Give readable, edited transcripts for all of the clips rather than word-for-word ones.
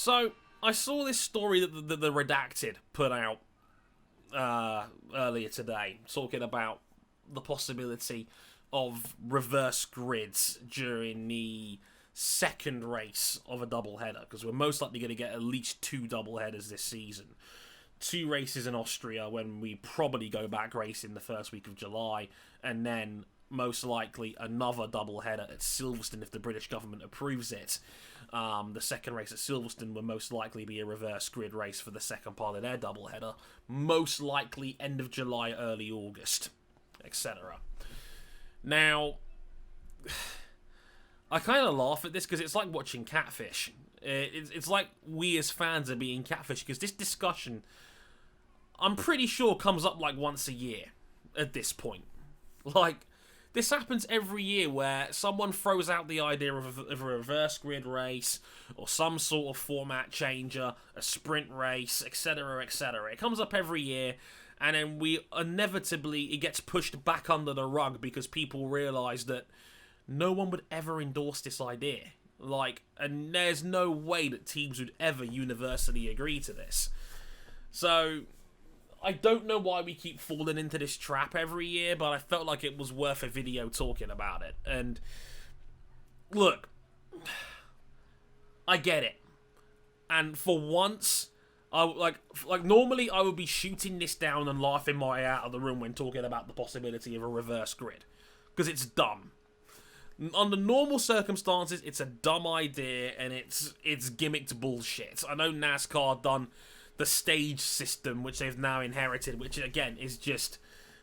So, I saw this story that the Redacted put out earlier today, talking about the possibility of reverse grids during the second race of a doubleheader, because we're most likely going to get at least 2 doubleheaders this season. 2 races in Austria when we probably go back racing the first week of July, and then most likely another doubleheader at Silverstone if the British government approves it. The second race at Silverstone will most likely be a reverse grid race for the second part of their doubleheader, most likely end of July, early August, etc. Now, I kind of laugh at this because it's like watching Catfish. It's like we as fans are being catfished, because this discussion, I'm pretty sure, comes up like once a year at this point. Like, this happens every year where someone throws out the idea of a reverse grid race or some sort of format changer, a sprint race, etc., etc. It comes up every year, and then it gets pushed back under the rug because people realise that no one would ever endorse this idea. And there's no way that teams would ever universally agree to this. So, I don't know why we keep falling into this trap every year, but I felt like it was worth a video talking about it. And, look, I get it. And for once, normally I would be shooting this down and laughing my way out of the room when talking about the possibility of a reverse grid, because it's dumb. Under normal circumstances, it's a dumb idea, and it's gimmicked bullshit. I know NASCAR done the stage system, which they've now inherited, which again is just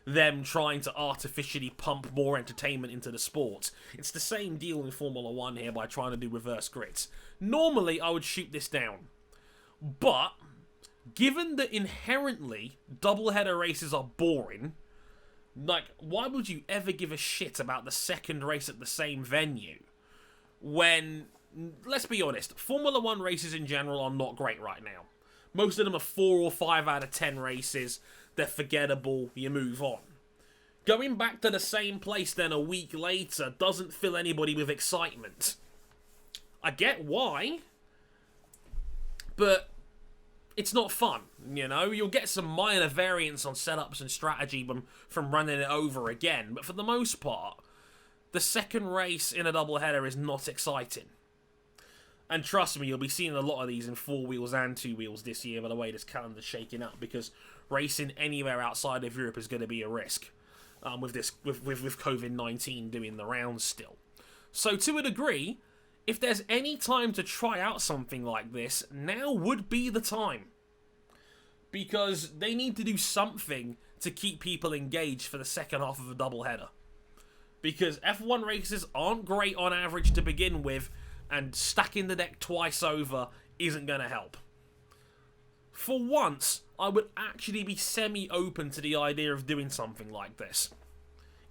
them trying to artificially pump more entertainment into the sport. It's the same deal in Formula 1 here by trying to do reverse grids. Normally, I would shoot this down. But, given that inherently doubleheader races are boring, why would you ever give a shit about the second race at the same venue when, let's be honest, Formula 1 races in general are not great right now. Most of them are 4 or 5 out of 10 races. They're forgettable. You move on. Going back to the same place then a week later doesn't fill anybody with excitement. I get why, but it's not fun, you know? You'll get some minor variants on setups and strategy from running it over again, but for the most part, the second race in a doubleheader is not exciting. And trust me, you'll be seeing a lot of these in 4 wheels and 2 wheels this year by the way this calendar's shaking up, because racing anywhere outside of Europe is going to be a risk with COVID-19 doing the rounds still. So to a degree, if there's any time to try out something like this, now would be the time. Because they need to do something to keep people engaged for the second half of a doubleheader. Because F1 races aren't great on average to begin with, and stacking the deck twice over isn't going to help. For once, I would actually be semi-open to the idea of doing something like this.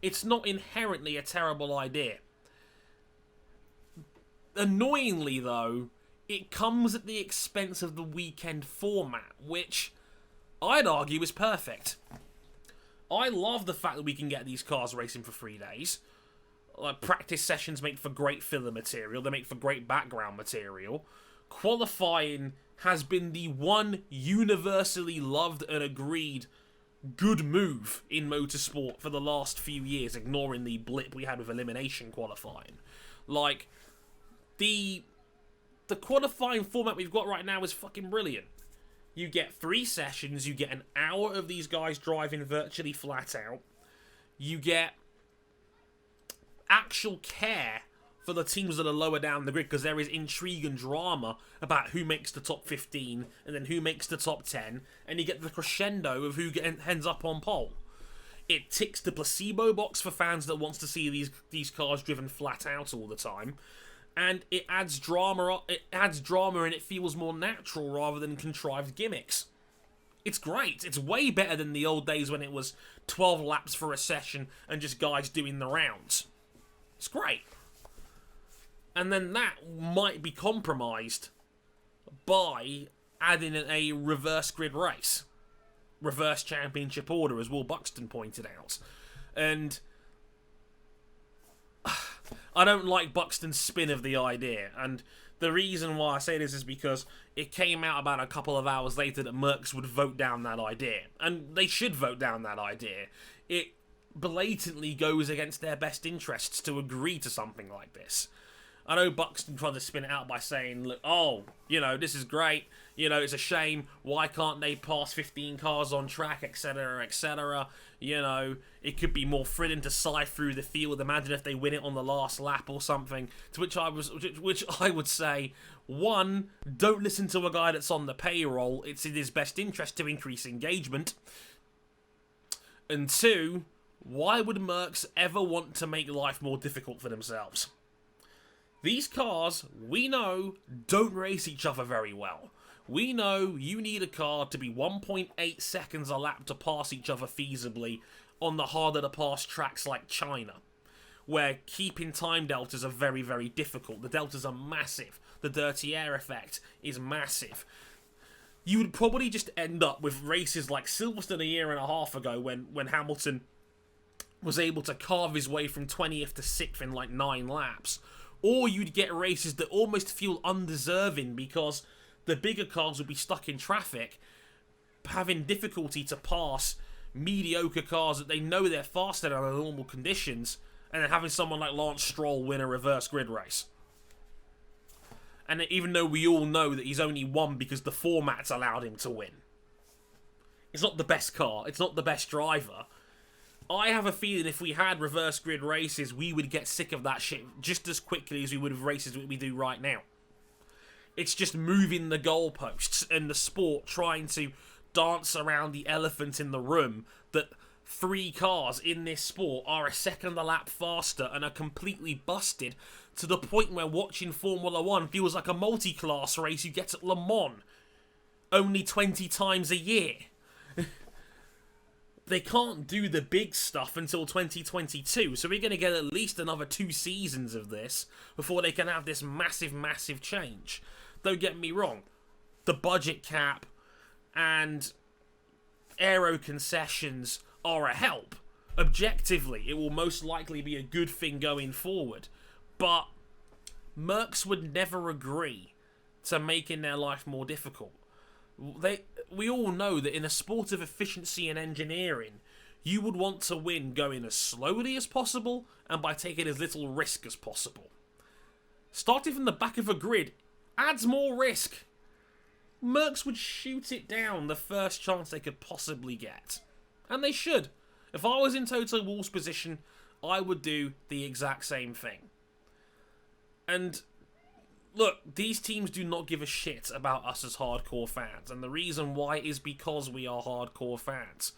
It's not inherently a terrible idea. Annoyingly, though, it comes at the expense of the weekend format, which I'd argue is perfect. I love the fact that we can get these cars racing for 3 days. Practice sessions make for great filler material. They make for great background material. Qualifying has been the one universally loved and agreed good move in motorsport for the last few years, ignoring the blip we had with elimination qualifying. The qualifying format we've got right now is fucking brilliant. You get 3 sessions, you get an hour of these guys driving virtually flat out. You get actual care for the teams that are lower down the grid, because there is intrigue and drama about who makes the top 15 and then who makes the top 10, and you get the crescendo of who ends up on pole. It ticks the placebo box for fans that wants to see these cars driven flat out all the time, and it adds drama. It adds drama, and it feels more natural rather than contrived gimmicks. It's great. It's way better than the old days when it was 12 laps for a session and just guys doing the rounds. It's great. And then that might be compromised by adding a reverse grid race. Reverse championship order, as Will Buxton pointed out. And I don't like Buxton's spin of the idea, and the reason why I say this is because it came out about a couple of hours later that Mercs would vote down that idea. And they should vote down that idea. It blatantly goes against their best interests to agree to something like this. I know Buxton tried to spin it out by saying, look, oh, this is great. It's a shame. Why can't they pass 15 cars on track, etc., etc.? It could be more thrilling to sieve through the field. Imagine if they win it on the last lap or something. To which I would say, one, don't listen to a guy that's on the payroll. It's in his best interest to increase engagement. And two, why would Mercs ever want to make life more difficult for themselves? These cars, we know, don't race each other very well. We know you need a car to be 1.8 seconds a lap to pass each other feasibly on the harder to pass tracks like China, where keeping time deltas are very, very difficult. The deltas are massive. The dirty air effect is massive. You would probably just end up with races like Silverstone a year and a half ago when Hamilton was able to carve his way from 20th to 6th in like 9 laps. Or you'd get races that almost feel undeserving because the bigger cars would be stuck in traffic, having difficulty to pass mediocre cars that they know they're faster than under normal conditions, and then having someone like Lance Stroll win a reverse grid race. And even though we all know that he's only won because the format's allowed him to win. It's not the best car, it's not the best driver. I have a feeling if we had reverse grid races, we would get sick of that shit just as quickly as we would of races that we do right now. It's just moving the goalposts and the sport trying to dance around the elephant in the room that 3 cars in this sport are a second a lap faster and are completely busted to the point where watching Formula 1 feels like a multi-class race you get at Le Mans only 20 times a year. They can't do the big stuff until 2022, so we're going to get at least another 2 seasons of this before they can have this massive, massive change. Don't get me wrong, the budget cap and aero concessions are a help. Objectively, it will most likely be a good thing going forward, but Mercs would never agree to making their life more difficult. We all know that in a sport of efficiency and engineering, you would want to win going as slowly as possible and by taking as little risk as possible. Starting from the back of a grid adds more risk. Mercs would shoot it down the first chance they could possibly get. And they should. If I was in Toto Wolff's position, I would do the exact same thing. And look, these teams do not give a shit about us as hardcore fans, and the reason why is because we are hardcore fans.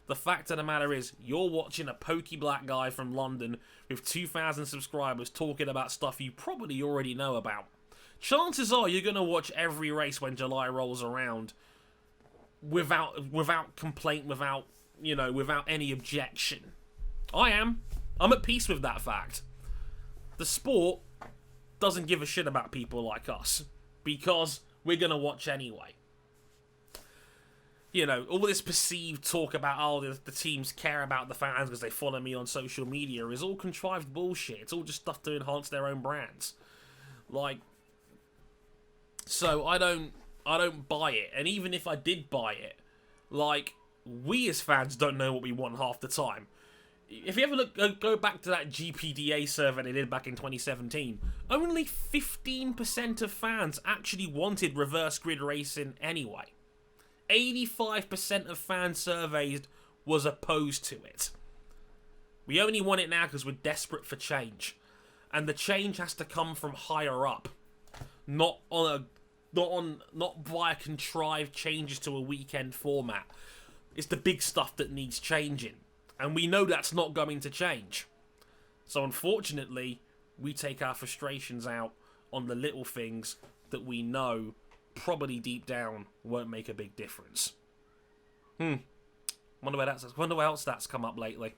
The fact of the matter is, you're watching a pokey black guy from London with 2,000 subscribers talking about stuff you probably already know about. Chances are you're going to watch every race when July rolls around without complaint, without any objection. I am. I'm at peace with that fact. The sport doesn't give a shit about people like us because we're going to watch anyway. All this perceived talk about, the teams care about the fans because they follow me on social media is all contrived bullshit. It's all just stuff to enhance their own brands. So I don't buy it. And even if I did buy it, we as fans don't know what we want half the time. If you ever go back to that GPDA survey they did back in 2017, only 15% of fans actually wanted reverse grid racing anyway. 85% of fans surveyed was opposed to it. We only want it now because we're desperate for change. And the change has to come from higher up. Not via contrived changes to a weekend format. It's the big stuff that needs changing. And we know that's not going to change. So unfortunately, we take our frustrations out on the little things that we know probably deep down won't make a big difference. Wonder where else that's come up lately.